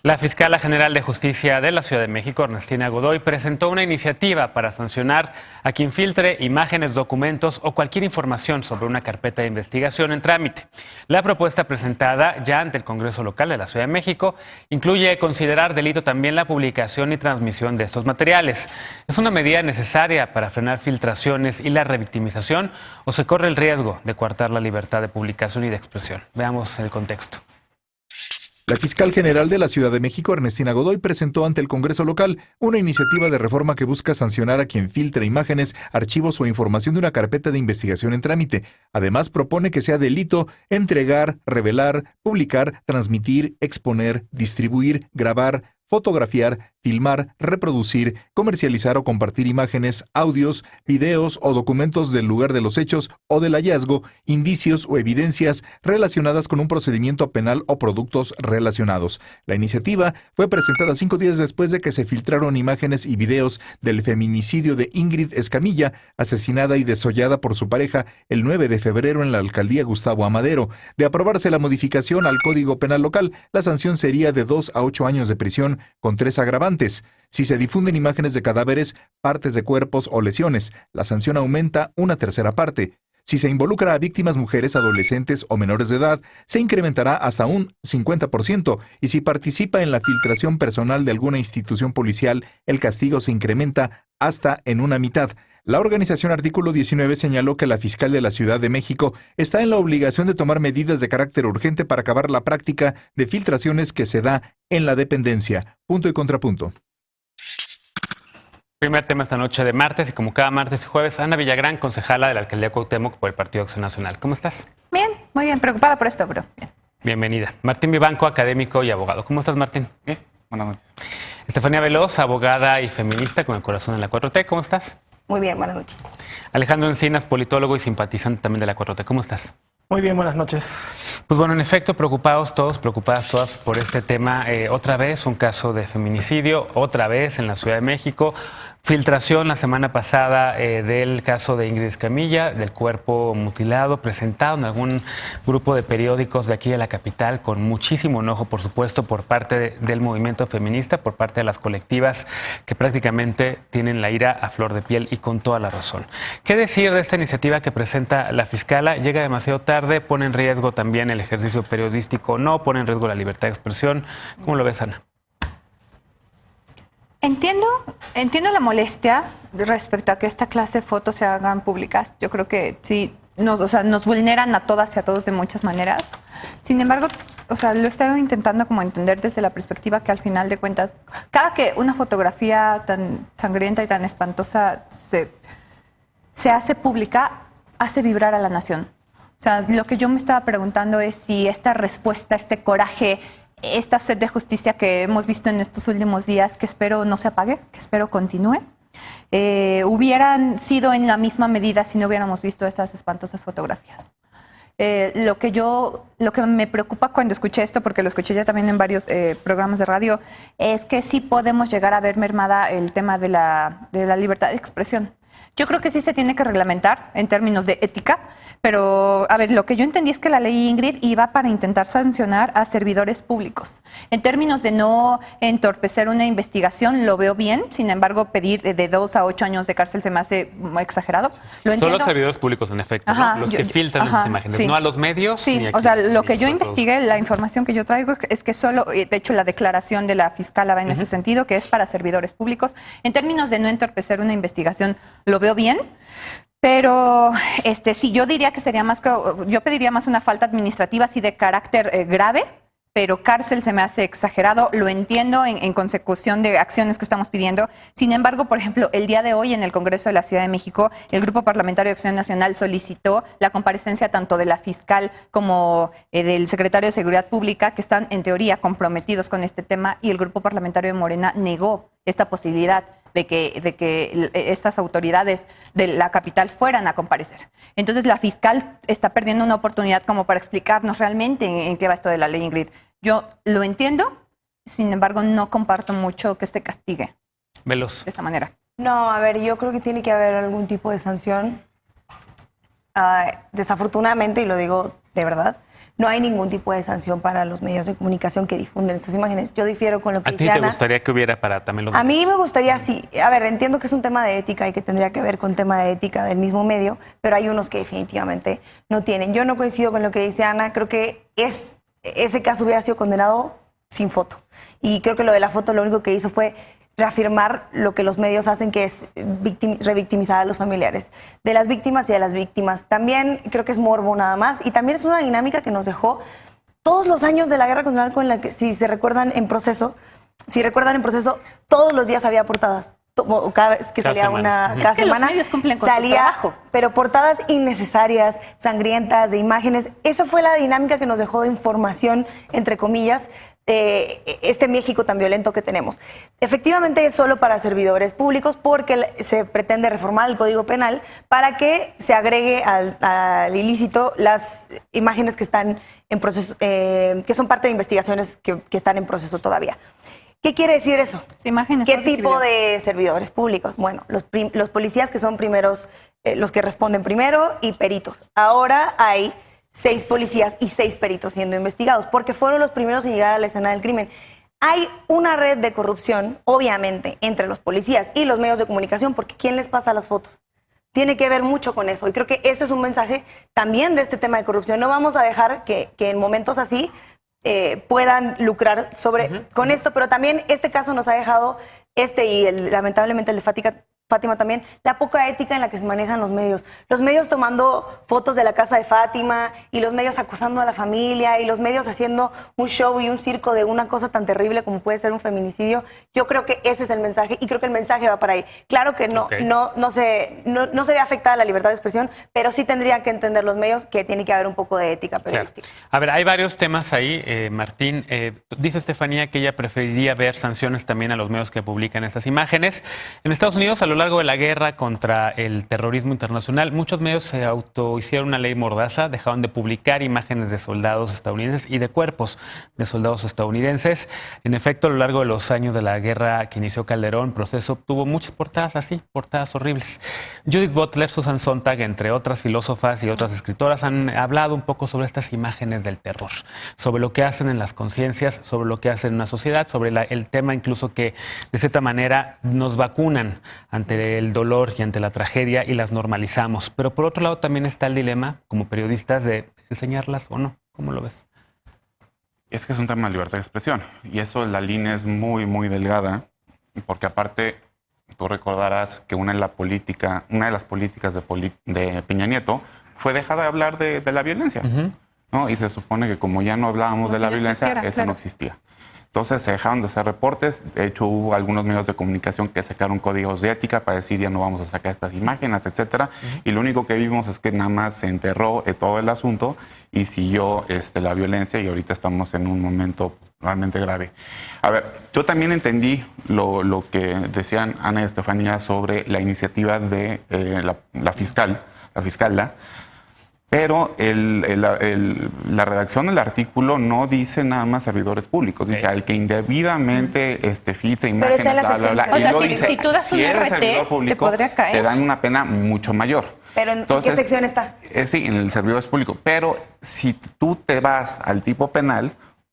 La fiscala general de Justicia de la Ciudad de México, Ernestina Godoy, presentó una iniciativa para sancionar a quien filtre imágenes, documentos o cualquier información sobre una carpeta de investigación en trámite. La propuesta presentada ya ante el Congreso local de la Ciudad de México incluye considerar delito también la publicación y transmisión de estos materiales. ¿Es una medida necesaria para frenar filtraciones y la revictimización o se corre el riesgo de coartar la libertad de publicación y de expresión? Veamos el contexto. La fiscal general de la Ciudad de México, Ernestina Godoy, presentó ante el Congreso local una iniciativa de reforma que busca sancionar a quien filtre imágenes, archivos o información de una carpeta de investigación en trámite. Además, propone que sea delito entregar, revelar, publicar, transmitir, exponer, distribuir, grabar, fotografiar, filmar, reproducir, comercializar o compartir imágenes, audios, videos o documentos del lugar de los hechos o del hallazgo, indicios o evidencias relacionadas con un procedimiento penal o productos relacionados. La iniciativa fue presentada 5 días después de que se filtraron imágenes y videos del feminicidio de Ingrid Escamilla, asesinada y desollada por su pareja el 9 de febrero en la alcaldía Gustavo Amadero. De aprobarse la modificación al Código Penal local, la sanción sería de 2 a 8 años de prisión con 3 agravantes. Si se difunden imágenes de cadáveres, partes de cuerpos o lesiones, la sanción aumenta una tercera parte. Si se involucra a víctimas mujeres, adolescentes o menores de edad, se incrementará hasta un 50%, y si participa en la filtración personal de alguna institución policial, el castigo se incrementa hasta en una mitad. La organización Artículo 19 señaló que la fiscal de la Ciudad de México está en la obligación de tomar medidas de carácter urgente para acabar la práctica de filtraciones que se da en la dependencia. Punto y contrapunto. Primer tema esta noche de martes y como cada martes y jueves, Ana Villagrán, concejala de la Alcaldía Cuauhtémoc por el Partido Acción Nacional. ¿Cómo estás? Bien, muy bien, preocupada por esto, pero bien. Bienvenida. Martín Vivanco, académico y abogado. ¿Cómo estás, Martín? Bien, buenas noches. Estefanía Veloz, abogada y feminista con el corazón en la 4T. ¿Cómo estás? Muy bien, buenas noches. Alejandro Encinas, politólogo y simpatizante también de la 4T. ¿Cómo estás? Muy bien, buenas noches. Pues bueno, en efecto, preocupados todos, preocupadas todas por este tema. Otra vez un caso de feminicidio, otra vez en la Ciudad de México. Filtración la semana pasada del caso de Ingrid Escamilla, del cuerpo mutilado, presentado en algún grupo de periódicos de aquí de la capital, con muchísimo enojo, por supuesto, por parte del movimiento feminista, por parte de las colectivas que prácticamente tienen la ira a flor de piel y con toda la razón. ¿Qué decir de esta iniciativa que presenta la fiscala? Llega demasiado tarde, pone en riesgo también el ejercicio periodístico, no pone en riesgo la libertad de expresión. ¿Cómo lo ves, Ana? Entiendo la molestia respecto a que esta clase de fotos se hagan públicas. Yo creo que sí, nos vulneran a todas y a todos de muchas maneras. Sin embargo, lo he estado intentando como entender desde la perspectiva que al final de cuentas, cada que una fotografía tan sangrienta y tan espantosa se hace pública, hace vibrar a la nación. O sea, lo que yo me estaba preguntando es si esta respuesta, este coraje, esta sed de justicia que hemos visto en estos últimos días, que espero no se apague, que espero continúe, hubieran sido en la misma medida si no hubiéramos visto estas espantosas fotografías. Lo que me preocupa cuando escuché esto, porque lo escuché ya también en varios programas de radio, es que sí podemos llegar a ver mermada el tema de la libertad de expresión. Yo creo que sí se tiene que reglamentar en términos de ética, pero, a ver, lo que yo entendí es que la ley Ingrid iba para intentar sancionar a servidores públicos. En términos de no entorpecer una investigación, lo veo bien. Sin embargo, pedir de 2 a 8 años de cárcel se me hace exagerado. Lo entiendo. Son los servidores públicos, en efecto, ajá, ¿no? Los que filtran esas imágenes, sí. No a los medios. Sí, ni a lo que yo nosotros. investigué, la información que yo traigo es que solo, de hecho, la declaración de la fiscal va en ese sentido, que es para servidores públicos. En términos de no entorpecer una investigación, lo veo bien. Pero sí, yo diría que yo pediría más una falta administrativa así de carácter grave, pero cárcel se me hace exagerado. Lo entiendo en consecución de acciones que estamos pidiendo. Sin embargo, por ejemplo, el día de hoy en el Congreso de la Ciudad de México, el Grupo Parlamentario de Acción Nacional solicitó la comparecencia tanto de la fiscal como del secretario de Seguridad Pública, que están en teoría comprometidos con este tema, y el Grupo Parlamentario de Morena negó esta posibilidad de que estas autoridades de la capital fueran a comparecer. Entonces la fiscal está perdiendo una oportunidad como para explicarnos realmente en qué va esto de la ley Ingrid. Yo lo entiendo, sin embargo no comparto mucho que se castigue Veloz. de esta manera. No, a ver, yo creo que tiene que haber algún tipo de sanción. Desafortunadamente, y lo digo de verdad, no hay ningún tipo de sanción para los medios de comunicación que difunden estas imágenes. Yo difiero con lo que ¿A ti dice te Ana. gustaría que hubiera para también los A mí demás? me gustaría, sí. A ver, entiendo que es un tema de ética y que tendría que ver con el tema de ética del mismo medio, pero hay unos que definitivamente no tienen. Yo no coincido con lo que dice Ana. Creo que ese caso hubiera sido condenado sin foto. Y creo que lo de la foto lo único que hizo fue reafirmar lo que los medios hacen, que es revictimizar a los familiares de las víctimas y de las víctimas. También creo que es morbo nada más. Y también es una dinámica que nos dejó todos los años de la guerra contra el narco, en la que, si recuerdan en proceso, todos los días había portadas. Cada vez que Cada salía semana. una, cada Es que los semana medios cumplen con su salía, trabajo. pero portadas innecesarias, sangrientas, de imágenes. Esa fue la dinámica que nos dejó de información, entre comillas, este México tan violento que tenemos. Efectivamente es solo para servidores públicos porque se pretende reformar el Código Penal para que se agregue al ilícito las imágenes que están en proceso, que son parte de investigaciones que están en proceso todavía. ¿Qué quiere decir eso? Imágenes, ¿Qué fotos y tipo videos. de servidores públicos? Bueno, los policías que son primeros, los que responden primero, y peritos. Ahora hay 6 policías y 6 peritos siendo investigados, porque fueron los primeros en llegar a la escena del crimen. Hay una red de corrupción, obviamente, entre los policías y los medios de comunicación, porque ¿quién les pasa las fotos? Tiene que ver mucho con eso. Y creo que ese es un mensaje también de este tema de corrupción. No vamos a dejar que en momentos así puedan lucrar con esto, pero también este caso nos ha dejado, lamentablemente el de Fátima también, la poca ética en la que se manejan los medios. Los medios tomando fotos de la casa de Fátima y los medios acusando a la familia y los medios haciendo un show y un circo de una cosa tan terrible como puede ser un feminicidio. Yo creo que ese es el mensaje y creo que el mensaje va para ahí. Claro que no se ve afectada la libertad de expresión, pero sí tendrían que entender los medios que tiene que haber un poco de ética periodística. Claro. A ver, hay varios temas ahí, Martín. Dice Estefanía que ella preferiría ver sanciones también a los medios que publican estas imágenes. En Estados Unidos, a lo largo de la guerra contra el terrorismo internacional, muchos medios se autohicieron una ley mordaza, dejaron de publicar imágenes de soldados estadounidenses y de cuerpos de soldados estadounidenses. En efecto, a lo largo de los años de la guerra que inició Calderón, Proceso, tuvo muchas portadas así, portadas horribles. Judith Butler, Susan Sontag, entre otras filósofas y otras escritoras, han hablado un poco sobre estas imágenes del terror, sobre lo que hacen en las conciencias, sobre lo que hacen en una sociedad, sobre el tema incluso que de cierta manera nos vacunan ante el dolor y ante la tragedia y las normalizamos. Pero por otro lado también está el dilema, como periodistas, de enseñarlas o no. ¿Cómo lo ves? Es que es un tema de libertad de expresión y eso, la línea es muy, muy delgada, porque aparte tú recordarás que una de las políticas de Peña Nieto fue dejar de hablar de la violencia, ¿no? Y se supone que como ya no hablábamos de la violencia, eso no existía. Entonces se dejaron de hacer reportes. De hecho, hubo algunos medios de comunicación que sacaron códigos de ética para decir ya no vamos a sacar estas imágenes, etcétera. Y lo único que vimos es que nada más se enterró todo el asunto y siguió la violencia, y ahorita estamos en un momento realmente grave. A ver, yo también entendí lo que decían Ana y Estefanía sobre la iniciativa de la fiscala. Pero la redacción del artículo no dice nada más servidores públicos, dice al que indebidamente filtra imágenes, está en la sección. O sea, si tú das un eres RT, servidor público, te podría caer. te dan una pena mucho mayor. ¿Pero en qué sección está? Sí, en el servidor público. Pero si tú te vas al tipo penal,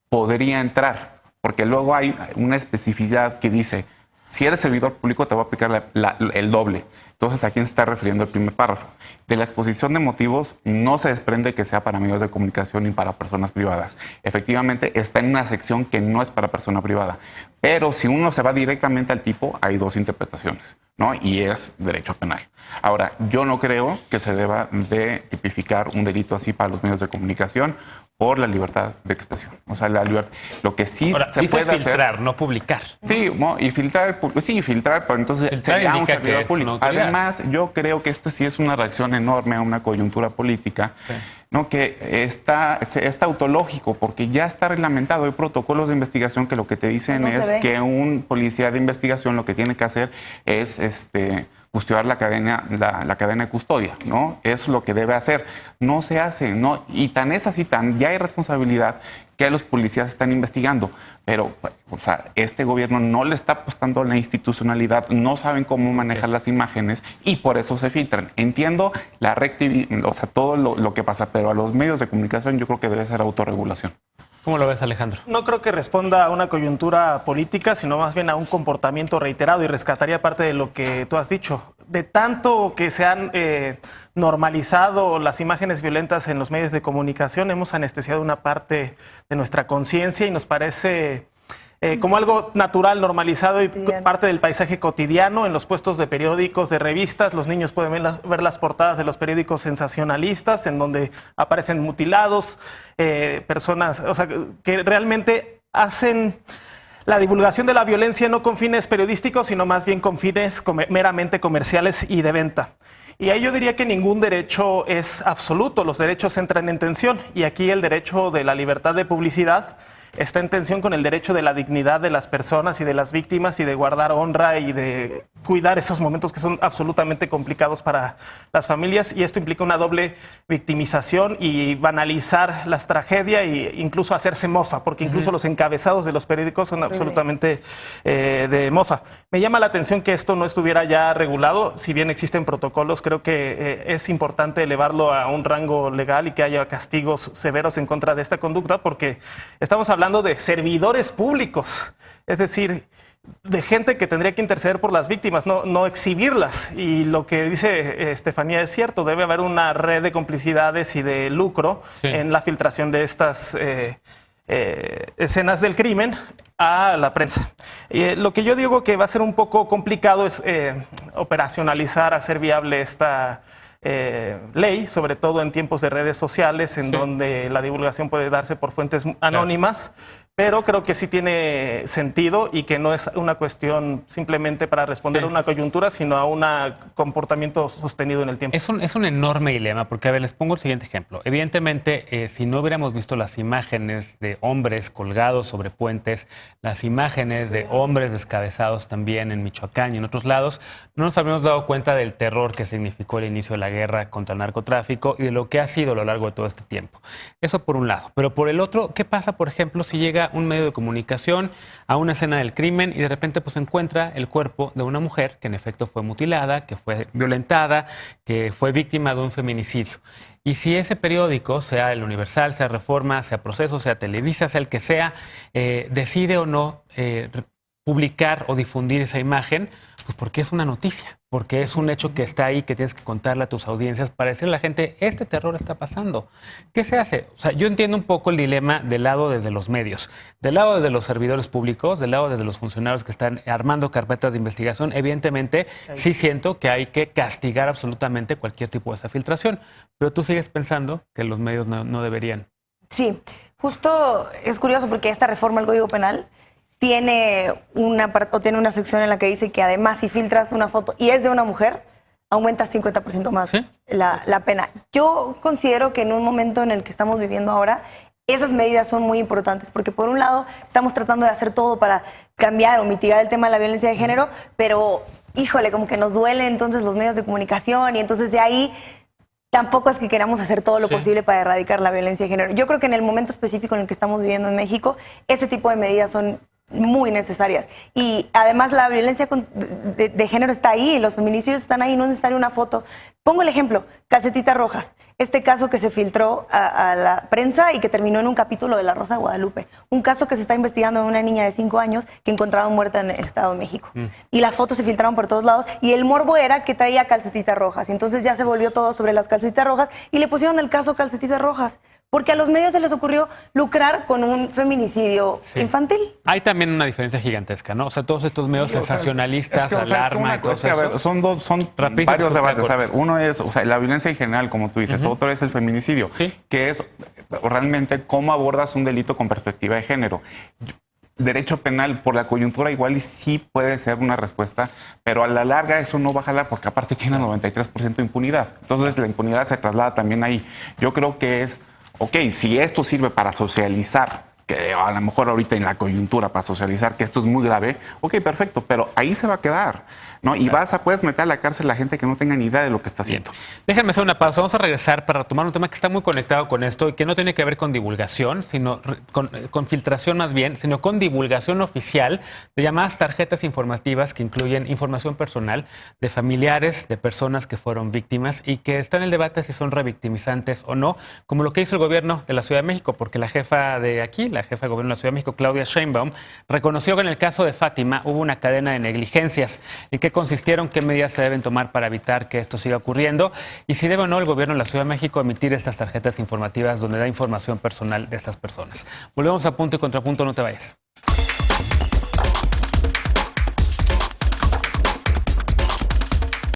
podría entrar, porque luego hay una especificidad que dice, si eres servidor público te va a aplicar el doble. Entonces, ¿a quién se está refiriendo el primer párrafo? De la exposición de motivos no se desprende que sea para medios de comunicación ni para personas privadas. Efectivamente, está en una sección que no es para persona privada. Pero si uno se va directamente al tipo, hay dos interpretaciones, ¿no? Y es derecho penal. Ahora, yo no creo que se deba de tipificar un delito así para los medios de comunicación por la libertad de expresión. O sea, lo que sí Ahora, se puede filtrar, hacer, no publicar. Sí, y filtrar, pero entonces Filtrar sería un indica que servidor es público. una autoridad. Además, yo creo que esto sí es una reacción enorme a una coyuntura política, sí, ¿no? Que está autológico, porque ya está reglamentado. Hay protocolos de investigación que lo que te dicen es que un policía de investigación lo que tiene que hacer es custodiar la cadena de custodia, ¿no? Es lo que debe hacer. No se hace, ¿no? Y tan es así, ya hay responsabilidad que los policías están investigando. Pero, o sea, este gobierno no le está apostando a la institucionalidad, no saben cómo manejar las imágenes y por eso se filtran. Entiendo la o sea, todo lo que pasa, pero a los medios de comunicación yo creo que debe ser autorregulación. ¿Cómo lo ves, Alejandro? No creo que responda a una coyuntura política, sino más bien a un comportamiento reiterado, y rescataría parte de lo que tú has dicho. De tanto que se han normalizado las imágenes violentas en los medios de comunicación, hemos anestesiado una parte de nuestra conciencia y nos parece como algo natural, normalizado y parte del paisaje cotidiano en los puestos de periódicos, de revistas. Los niños pueden ver las portadas de los periódicos sensacionalistas en donde aparecen mutilados, personas, o sea, que realmente hacen la divulgación de la violencia no con fines periodísticos, sino más bien con fines meramente comerciales y de venta. Y ahí yo diría que ningún derecho es absoluto, los derechos entran en tensión, y aquí el derecho de la libertad de publicidad está en tensión con el derecho de la dignidad de las personas y de las víctimas y de guardar honra y de cuidar esos momentos que son absolutamente complicados para las familias, y esto implica una doble victimización y banalizar las tragedias e incluso hacerse mofa, porque incluso los encabezados de los periódicos son absolutamente de mofa. Me llama la atención que esto no estuviera ya regulado, si bien existen protocolos, creo que es importante elevarlo a un rango legal y que haya castigos severos en contra de esta conducta, porque estamos hablando de servidores públicos, es decir, de gente que tendría que interceder por las víctimas, no exhibirlas. Y lo que dice Estefanía es cierto, debe haber una red de complicidades y de lucro en la filtración de estas escenas del crimen a la prensa. Lo que yo digo que va a ser un poco complicado es operacionalizar, hacer viable esta ley, sobre todo en tiempos de redes sociales, en donde la divulgación puede darse por fuentes anónimas, pero creo que sí tiene sentido y que no es una cuestión simplemente para responder a una coyuntura, sino a un comportamiento sostenido en el tiempo. Es un enorme dilema, porque, a ver, les pongo el siguiente ejemplo. Evidentemente, si no hubiéramos visto las imágenes de hombres colgados sobre puentes, las imágenes de hombres descabezados también en Michoacán y en otros lados, no nos habríamos dado cuenta del terror que significó el inicio de la guerra contra el narcotráfico y de lo que ha sido a lo largo de todo este tiempo. Eso por un lado. Pero por el otro, ¿qué pasa, por ejemplo, si llega un medio de comunicación a una escena del crimen y de repente pues encuentra el cuerpo de una mujer que en efecto fue mutilada, que fue violentada, que fue víctima de un feminicidio? Y si ese periódico, sea el Universal, sea Reforma, sea Proceso, sea Televisa, sea el que sea, decide o no publicar o difundir esa imagen, pues porque es una noticia, porque es un hecho que está ahí, que tienes que contarle a tus audiencias para decirle a la gente, este terror está pasando. ¿Qué se hace? O sea, yo entiendo un poco el dilema del lado desde los medios, del lado desde los servidores públicos, del lado desde los funcionarios que están armando carpetas de investigación. Evidentemente, sí siento que hay que castigar absolutamente cualquier tipo de esa filtración, pero tú sigues pensando que los medios no deberían. Sí, justo es curioso porque esta reforma al Código Penal tiene una sección en la que dice que además si filtras una foto y es de una mujer, aumenta 50% más la pena. Yo considero que en un momento en el que estamos viviendo ahora, esas medidas son muy importantes porque por un lado estamos tratando de hacer todo para cambiar o mitigar el tema de la violencia de género, pero híjole, como que nos duele entonces los medios de comunicación y entonces de ahí tampoco es que queramos hacer todo lo posible para erradicar la violencia de género. Yo creo que en el momento específico en el que estamos viviendo en México, ese tipo de medidas son muy necesarias. Y además la violencia de género está ahí, los feminicidios están ahí, no es necesaria una foto. Pongo el ejemplo, Calcetitas Rojas, este caso que se filtró a la prensa y que terminó en un capítulo de La Rosa de Guadalupe. Un caso que se está investigando de una niña de 5 años que encontraron muerta en el Estado de México. Y las fotos se filtraron por todos lados y el morbo era que traía calcetitas rojas. Y entonces ya se volvió todo sobre las calcetitas rojas y le pusieron el caso Calcetitas Rojas. Porque a los medios se les ocurrió lucrar con un feminicidio infantil. Hay también una diferencia gigantesca, ¿no? O sea, todos estos medios sensacionalistas, Alarma y todo eso. Son varios debates. A ver, uno es, o sea, la violencia en general, como tú dices. Otro es el feminicidio, que es realmente cómo abordas un delito con perspectiva de género. Derecho penal por la coyuntura igual y sí puede ser una respuesta, pero a la larga eso no va a jalar porque aparte tiene 93% de impunidad. Entonces la impunidad se traslada también ahí. Yo creo que es, ok, si esto sirve para socializar que a lo mejor ahorita en la coyuntura para socializar que esto es muy grave, ok, perfecto, pero ahí se va a quedar, ¿no? Y puedes meter a la cárcel a la gente que no tenga ni idea de lo que está haciendo. Déjenme hacer una pausa. Vamos a regresar para retomar un tema que está muy conectado con esto y que no tiene que ver con divulgación, sino con filtración más bien, sino con divulgación oficial de llamadas tarjetas informativas que incluyen información personal de familiares de personas que fueron víctimas y que está en el debate si son revictimizantes o no, como lo que hizo el gobierno de la Ciudad de México, porque la jefa de aquí, la jefa de gobierno de la Ciudad de México, Claudia Sheinbaum, reconoció que en el caso de Fátima hubo una cadena de negligencias. ¿En qué consistieron? ¿Qué medidas se deben tomar para evitar que esto siga ocurriendo? Y si debe o no el gobierno de la Ciudad de México emitir estas tarjetas informativas donde da información personal de estas personas. Volvemos a Punto y Contrapunto, no te vayas.